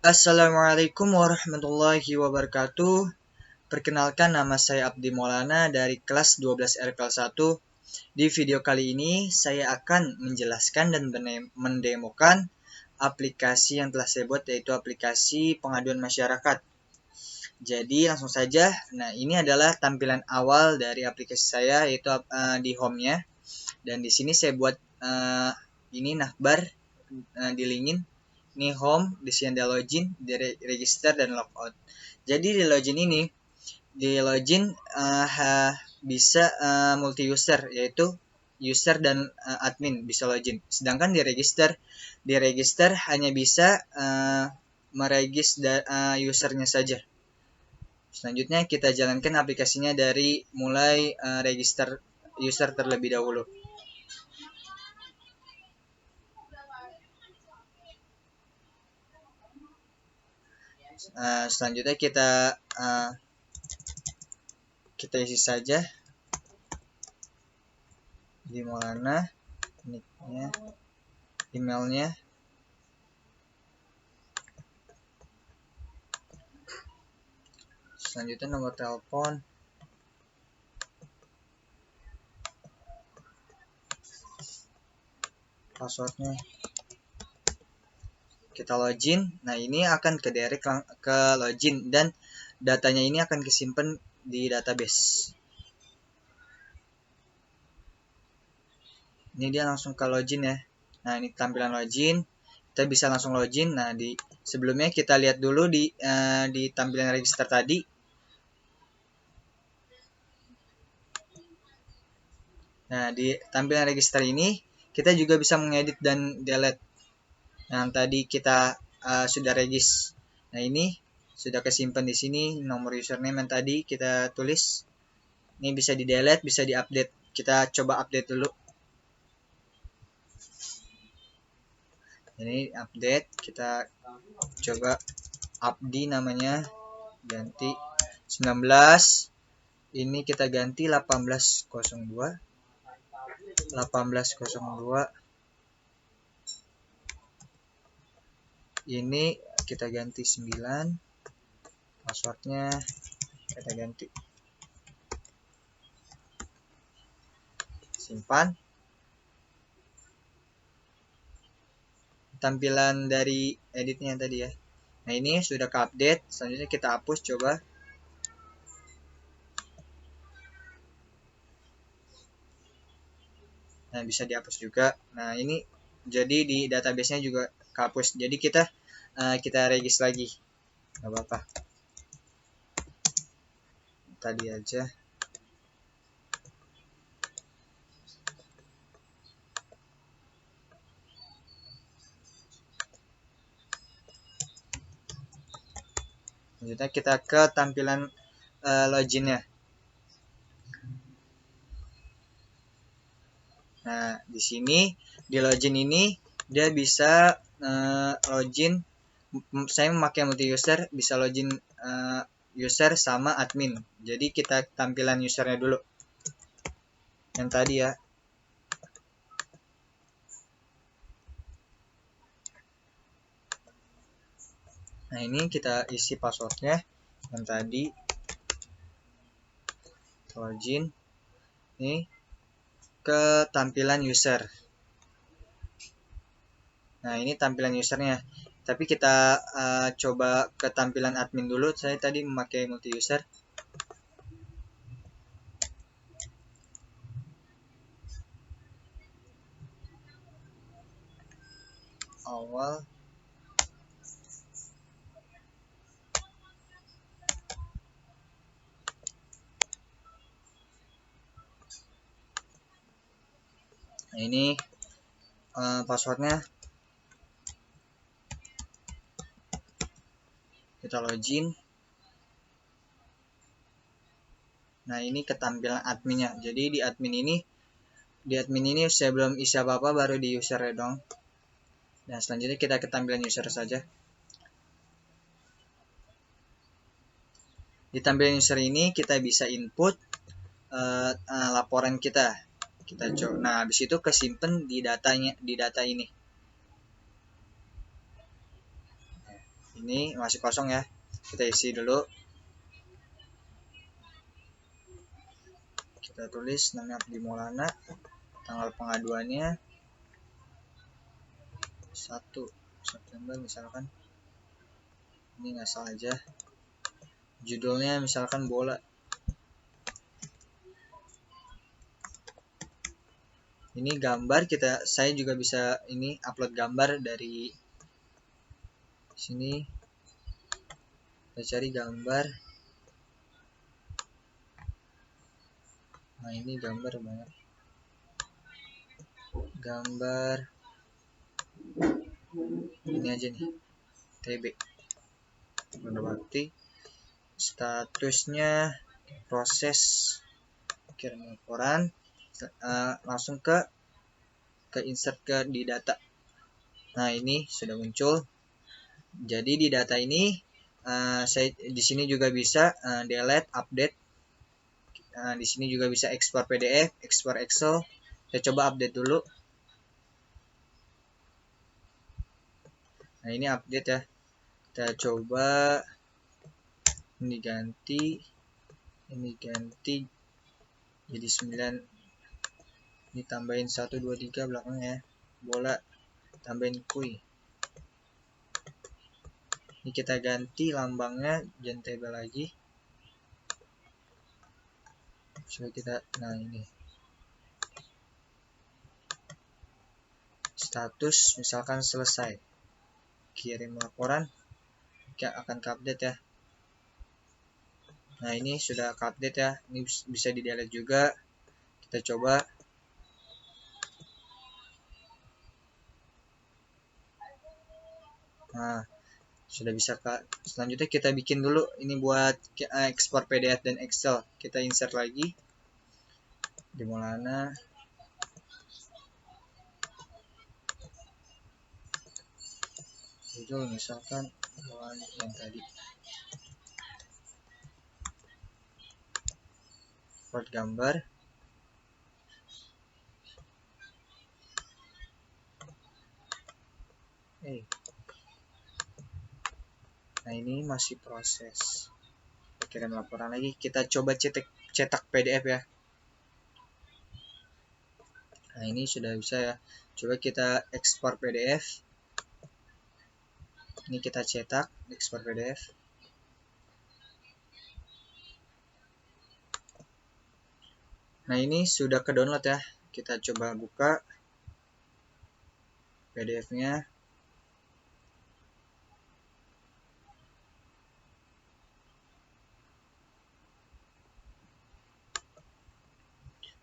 Assalamualaikum warahmatullahi wabarakatuh. Perkenalkan, nama saya Abdi Maulana dari kelas 12 RPL 1. Di video kali ini saya akan menjelaskan dan mendemokan aplikasi yang telah saya buat, yaitu aplikasi pengaduan masyarakat. Jadi langsung saja. Nah, ini adalah tampilan awal dari aplikasi saya, yaitu di home-nya. Dan di sini saya buat ini navbar dilingin. Ini home, di sini ada login, di register, dan logout. Jadi di login ini, bisa multi user, yaitu user dan admin bisa login. Sedangkan di register hanya bisa meregister usernya saja. Selanjutnya kita jalankan aplikasinya dari mulai register user terlebih dahulu. Selanjutnya kita isi saja di mana nicknya, emailnya, selanjutnya nomor telepon, passwordnya. Kita login. Nah, ini akan ke direct ke login dan datanya ini akan disimpan di database. Ini dia langsung ke login ya. Nah, ini tampilan login. Kita bisa langsung login. Nah, sebelumnya kita lihat dulu di tampilan register tadi. Nah, di tampilan register ini kita juga bisa mengedit dan delete yang tadi kita sudah regis. Nah, ini sudah kesimpan di sini nomor username yang tadi kita tulis. Ini bisa di delete, bisa di update. Kita coba update dulu. Ini update, kita coba Abdi namanya, ganti 19. Ini kita ganti 1802. Ini kita ganti 9. Passwordnya kita ganti. Simpan. Tampilan dari editnya tadi ya. Nah, ini sudah ke update. Selanjutnya kita hapus coba. Nah, bisa dihapus juga. Nah, ini jadi di database-nya juga kehapus. Jadi kita regis lagi. Gak apa-apa. Tadi aja. Selanjutnya kita ke tampilan login-nya. Nah, di sini di login ini dia bisa login. Saya memakai multi user, bisa login user sama admin. Jadi kita tampilan usernya dulu. Yang tadi ya. Nah, ini kita isi passwordnya yang tadi. Login. Ini ke tampilan user. Nah, ini tampilan usernya. Tapi kita coba ke tampilan admin dulu. Saya tadi memakai multi user. Awal. Nah, ini passwordnya. Kita login. Nah, ini ketampilan adminnya. Jadi di admin ini saya belum isi apa-apa, baru di user ya dong. Nah, selanjutnya kita ke tampilan user saja. Di tampilan user ini kita bisa input laporan kita. Nah, habis itu kesimpan di data ini. Ini masih kosong ya, kita isi dulu. Kita tulis namanya Abdi Maulana, tanggal pengaduannya 1 September misalkan. Ini ngasal aja. Judulnya misalkan bola. Ini gambar, saya juga bisa ini upload gambar dari sini. Kita cari gambar. Nah, ini gambar banyak. Gambar ini aja nih, TB. Berarti statusnya proses kirim laporan. Langsung ke insert di data. Nah, ini sudah muncul. Jadi di data ini saya di sini juga bisa delete, update. Di sini juga bisa ekspor PDF, ekspor Excel. Saya coba update dulu. Nah, ini update ya. Kita coba ini ganti jadi 9. Ini tambahin 1 2 3 belakangnya. Bola tambahin kui. Ini kita ganti lambangnya JNTB lagi. Coba kita, nah ini status misalkan selesai, kirim laporan, akan update ya. Nah, ini sudah update ya. Ini bisa di delete juga. Kita coba. Nah, sudah bisa Kak. Selanjutnya kita bikin dulu ini buat ekspor PDF dan Excel. Kita insert lagi di Maulana. Judul misalkan yang tadi. Buat gambar. Nah, ini masih proses. Kirim laporan lagi. Kita coba cetak PDF ya. Nah, ini sudah bisa ya. Coba kita ekspor PDF. Ini kita cetak, ekspor PDF. Nah, ini sudah ke download ya. Kita coba buka PDF-nya.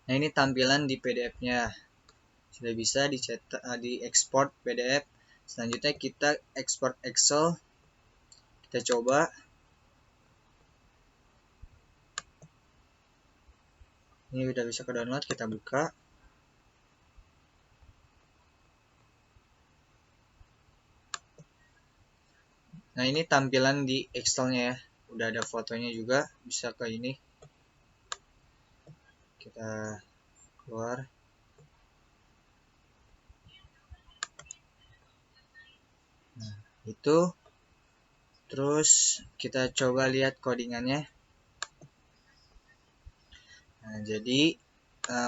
Nah, ini tampilan di PDF-nya. Sudah bisa dicetak, diekspor PDF. Selanjutnya kita ekspor Excel. Kita coba. Ini udah bisa ke download, kita buka. Nah, ini tampilan di Excel-nya ya. Udah ada fotonya juga, bisa ke ini. Kita keluar. Nah, itu. Terus kita coba lihat codingannya. Nah, jadi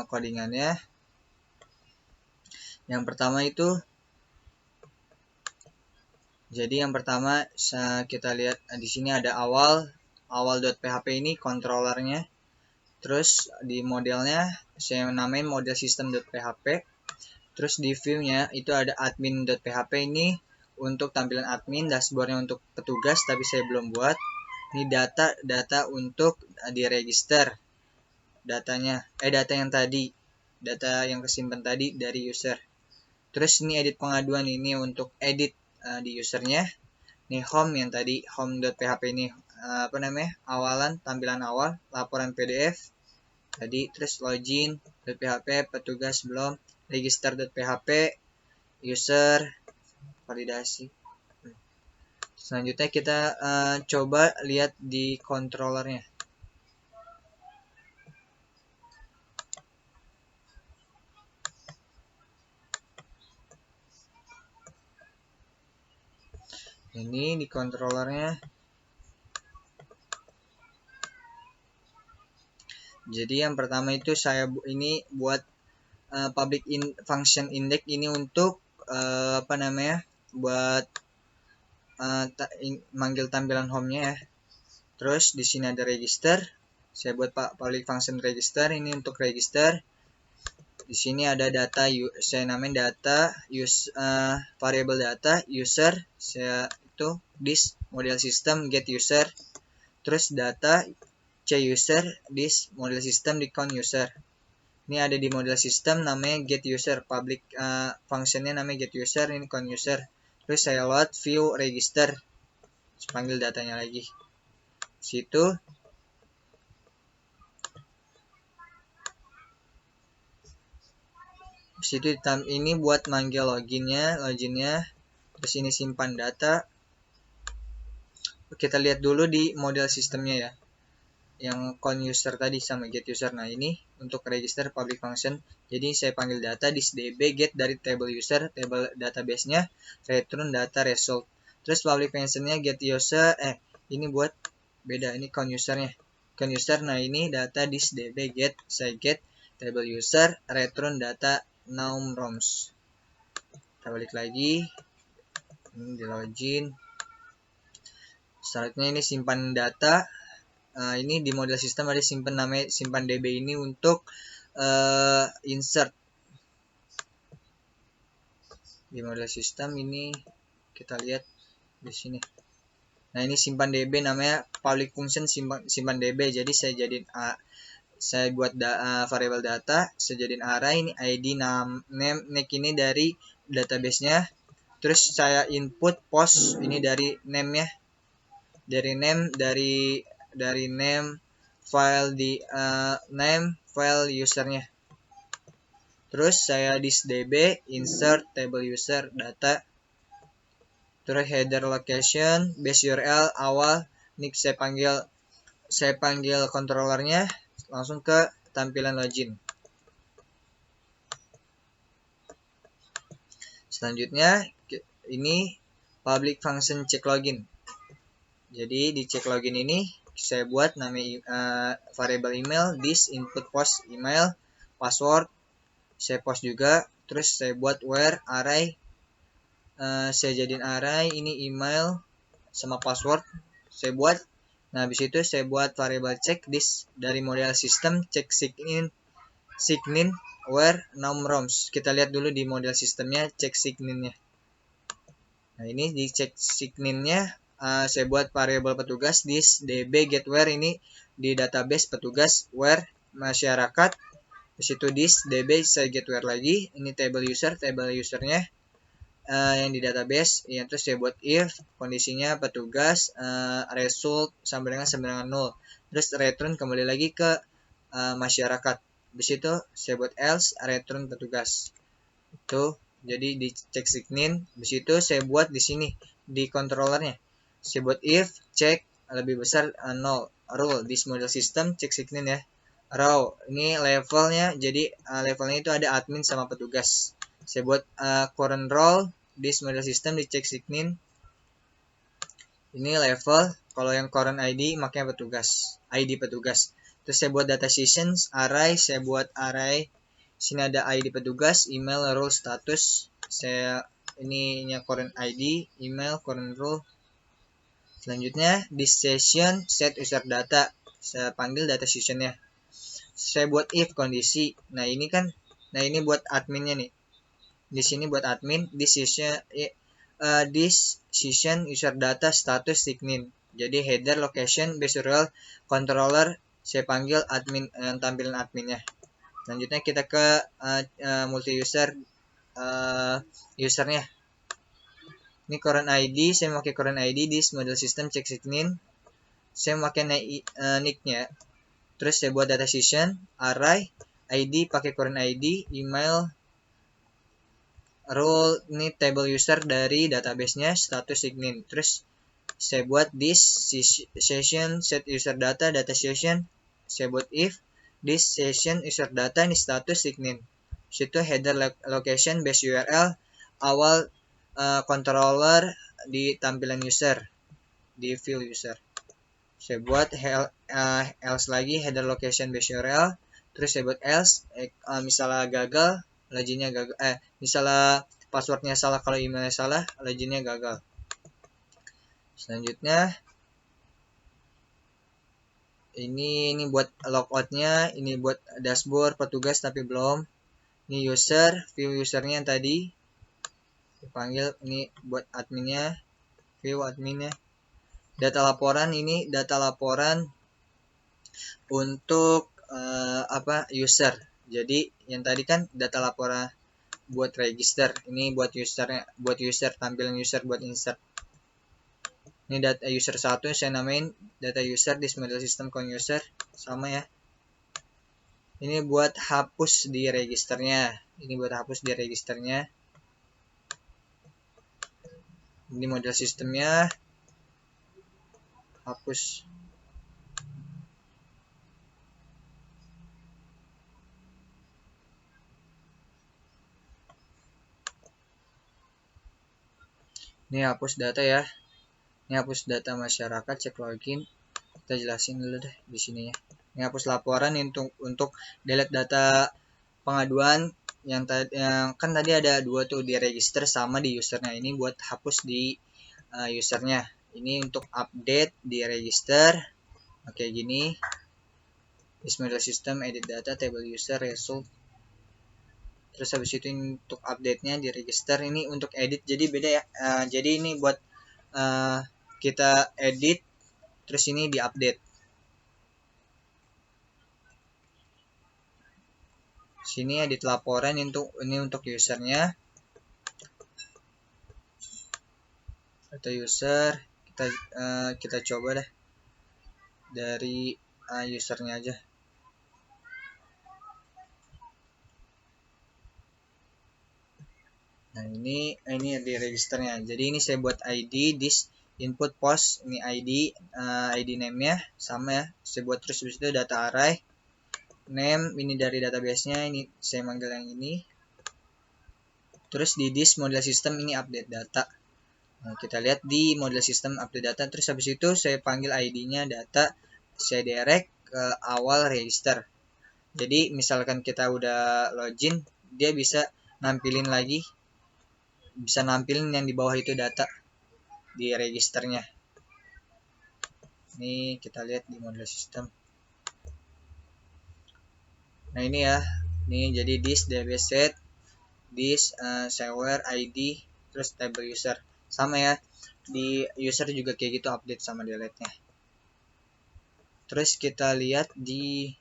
codingannya yang pertama itu, jadi yang pertama kita lihat di sini ada awal.php ini controllernya. Terus di modelnya saya namain model system.php. Terus di view-nya itu ada admin.php, ini untuk tampilan admin, dashboardnya untuk petugas tapi saya belum buat. Ini data untuk diregister. Data yang tadi, data yang kesimpan tadi dari user. Terus ini edit pengaduan, ini untuk edit di usernya. Ini home yang tadi, home.php ini awalan, tampilan awal, laporan PDF tadi. Terus login.php, petugas belum, register.php, user, validasi. Selanjutnya kita coba lihat di controllernya. Ini di controllernya. Jadi yang pertama itu saya ini buat public function index ini untuk buat manggil tampilan home-nya ya. Terus di sini ada register. Saya buat public function register ini untuk register. Di sini ada data, saya namain data variable data user. Saya itu this model system get user. Terus data c user this model system di count user. Ini ada di model system namanya get user, public functionnya namanya get user, ini count user. Terus saya load view register, panggil datanya lagi. Situ ini buat manggil loginnya. Terus ini simpan data. Kita lihat dulu di model sistemnya ya, yang count user tadi sama get user. Nah ini untuk register public function, jadi saya panggil data this db get dari table user, table database-nya, return data result. Terus public function-nya get user, ini buat beda, ini count user-nya. Count user, nah ini data this db get, saya get table user, return data num roms. Kita balik lagi, ini di login. Selanjutnya ini simpan data. Ini di model sistem ada simpan db ini untuk insert. Di model sistem ini kita lihat di sini. Nah ini simpan db namanya public function simpan db. Jadi saya buat variable data, saya jadiin array. Ini id name ini dari database-nya. Terus saya input post ini dari name-nya. Dari name file di name file usernya. Terus saya this db insert table user data. Terus header location base URL awal. Ini saya panggil controllernya langsung ke tampilan login. Selanjutnya ini public function check login. Jadi di check login ini saya buat nama variable email this input post email, password saya post juga. Terus saya buat where array, saya jadiin array ini email sama password saya buat. Nah habis itu saya buat variable check this dari model system check signin where num roms. Kita lihat dulu di model sistemnya check signinnya. Nah ini di check signinnya saya buat variable petugas this db get where, ini di database petugas where masyarakat. Di situ this db saya get where lagi, ini table usernya yang di database ya. Terus saya buat if kondisinya petugas result sama dengan 0. Terus return kembali lagi ke masyarakat. Di situ saya buat else return petugas. Itu jadi di check signin. Di situ saya buat di sini di controllernya saya buat if check lebih besar 0 rule this model system check signin ya. Row ini levelnya, jadi levelnya itu ada admin sama petugas. Saya buat current role this model system di check signin. Ini level, kalau yang current ID makanya petugas, ID petugas. Terus saya buat data sessions array, saya buat array. Sini ada ID petugas, email, role, status. Saya ininya current ID, email, current role. Selanjutnya di session set user data, saya panggil data sessionnya. Saya buat if kondisi. Nah ini buat adminnya nih. Di sini buat admin this session user data status signin. Jadi header location base URL controller saya panggil admin tampilan adminnya. Selanjutnya kita ke multi user usernya. Ini current ID, saya pakai current ID di model system check signin. Saya pakai nicknya. Terus saya buat data session array ID pakai current ID, email, role ini table user dari database-nya, status signin. Terus saya buat this session set user data session. Saya buat if this session user data ini status signin. Situ header location base URL awal controller di tampilan user, di view user. Saya buat else lagi, header location base URL. Terus saya buat else, misalnya gagal, loginnya gagal. Misalnya passwordnya salah, kalau emailnya salah, loginnya gagal. Selanjutnya ini buat logoutnya, ini buat dashboard petugas tapi belum. Ini user, view usernya yang tadi dipanggil, ini buat adminnya, view adminnya. Data laporan, ini data laporan untuk user. Jadi yang tadi kan data laporan buat register, ini buat usernya, buat user, tampilan user buat insert. Ini data user 1 saya namain data user, this model system count user, sama ya. Ini buat hapus di registernya, ini buat hapus di registernya. Ini model sistemnya, hapus. Ini hapus data ya. Ini hapus data masyarakat, cek login. Kita jelasin dulu deh di sini ya. Ini hapus laporan untuk delete data pengaduan yang kan tadi ada 2 tuh, di register sama di usernya. Ini buat hapus di usernya. Ini untuk update di register. Oke, gini. This model system, edit data, table user, result. Terus habis itu untuk update-nya di register, ini untuk edit, jadi beda ya. Jadi ini buat kita edit, terus ini di update. Sini edit laporan, ini untuk usernya. Data user, kita coba deh dari usernya aja. Nah ini di registernya. Jadi ini saya buat ID this input post, ini ID name-nya sama ya. Saya buat terus habis itu data array name, ini dari database-nya, ini saya manggil yang ini. Terus di this model system, ini update data. Nah, kita lihat di model system update data. Terus habis itu saya panggil ID-nya data, saya direct ke awal register. Jadi misalkan kita udah login, dia bisa nampilin lagi, bisa nampilin yang di bawah itu data di registernya. Ini kita lihat di model system. Nah ini ya, ini jadi this database set, this server ID, terus table user, sama ya. Di user juga kayak gitu, update sama delete-nya. Terus kita lihat di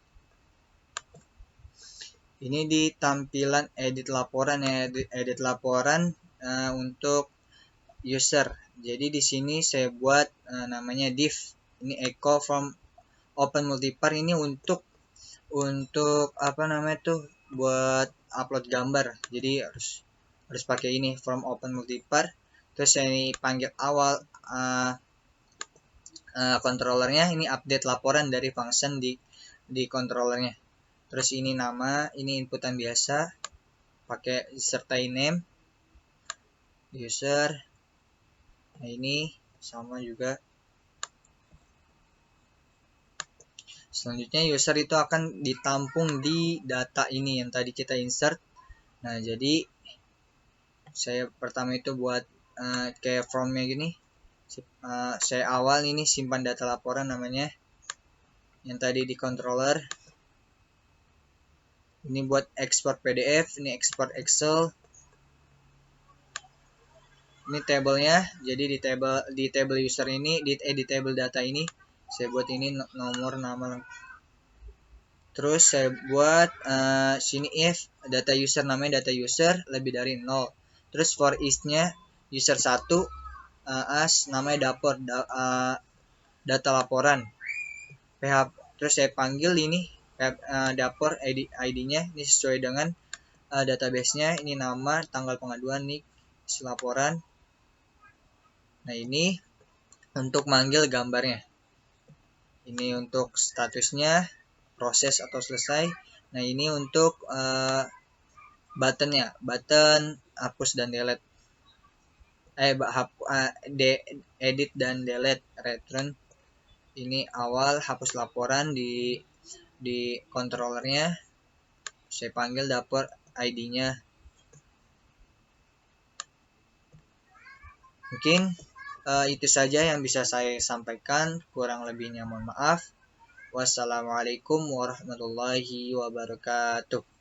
ini di tampilan edit laporan ya, edit laporan untuk user. Jadi di sini saya buat namanya div, ini echo from open multipar, ini untuk apa namanya tuh, buat upload gambar. Jadi harus pakai ini from open multipar. Terus saya ini panggil awal controllernya, ini update laporan dari function di controllernya. Terus ini nama, ini inputan biasa, pakai disertai name user. Nah ini sama juga. Selanjutnya user itu akan ditampung di data ini yang tadi kita insert. Nah jadi saya pertama itu buat kayak from-nya gini. Saya awal ini simpan data laporan namanya, yang tadi di controller. Ini buat export PDF, ini export Excel. Ini tabelnya, jadi di table user ini, di table data ini saya buat ini nomor nama. Terus saya buat sini if data user, namanya data user lebih dari 0. Terus for each-nya user 1 as namanya data laporan PHP. Terus saya panggil ini dapur ID-nya ini sesuai dengan database-nya, ini nama, tanggal pengaduan, nih laporan. Nah ini untuk manggil gambarnya, ini untuk statusnya proses atau selesai. Nah ini untuk buttonnya, button hapus dan delete. edit dan delete return. Ini awal hapus laporan di controllernya. Saya panggil dapur ID-nya. Mungkin itu saja yang bisa saya sampaikan. Kurang lebihnya mohon maaf. Wassalamualaikum warahmatullahi wabarakatuh.